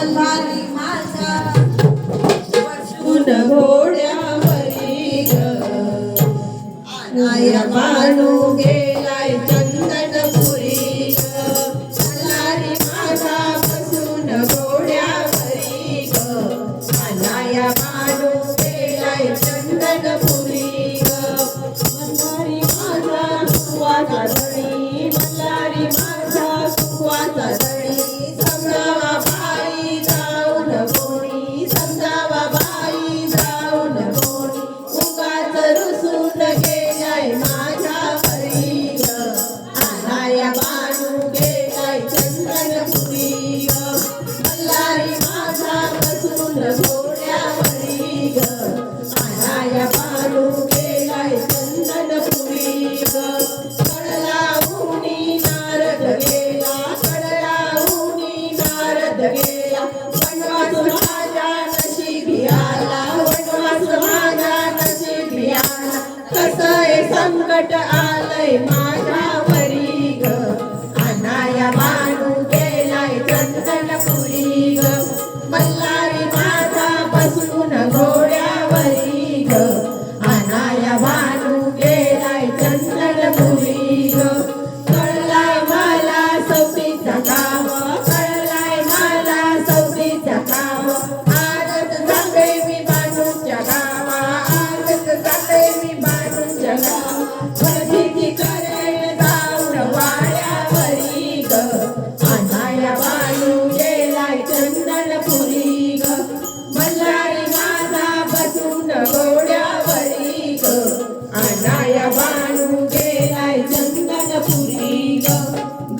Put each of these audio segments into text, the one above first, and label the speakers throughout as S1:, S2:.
S1: मल्हारी माझा बसून घोड्यावरी ग आनाया बाणू गेलाय चंदनपुरी ग मल्हारी माझा बसून घोड्यावरी ग आनाया बाणू गेलाय चंदनपुरी ग मल्हारी माझा सुवाचा धणी मल्हारी माझा सुवाचा धणी समजावा बाई जाऊन कोणी समजावा बाई जाऊन कोणी उगाच रुसून गेलाय माझ्यावरी ग आनाया बाणू गेलाय चंदनपुरी ग मल्हारी माझा बसून घोड्यावरी ग आनाया बाणू गेलाय चंदनपुरी ग कडलाऊनी नारद गेला कडलाऊनी नारद गेला वनवास माझ्या नशिबी आला वनवास माझ्या नशिबी आला कसं हे संकट आलंय माझ्यावरी ग आनाया बाणू गेलाय चंदनपुरी ग मल्हारी माझा बसून घोड्यावरी ग आनाया बाणू गेलाय चंदनपुरी ग कळलाय मला सवतीचा काम कळलाय मला सवतीचा काम आजच जाते मी बाणूच्या गावा आजच जाते मी बाणूच्या गावा फजिती करेल जाऊन वाड्यावरी ग आनाया बाणू गेलाय चंदनपुरी ग मल्हारी माझा बसून घोड्यावरी ग आनाया बाणू गेलाय चंदनपुरी ग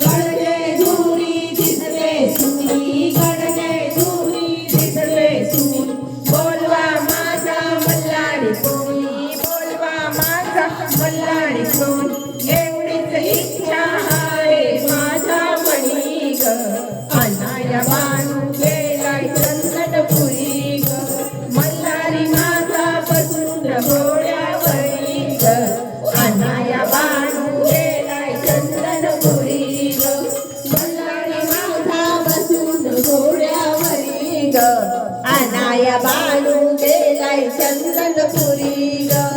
S1: गडजे धुरी दिसले सुनी गडजे धुरी दिसले सुनी बोलवा माझा मल्हारी कोणी बोलवा माझा मल्हारी कोणी एवढीच इच्छा आहे माझ्या मनी ग आनाया बाणू गेलाय चंदनपुरी ग मल्हारी माझा बसून घोड्यावरी ग आनाया बाणू गेलाय चंदनपुरी ग मल्हारी माझा बसून घोड्यावरी ग आनाया बाणू गेलाय चंदनपुरी ग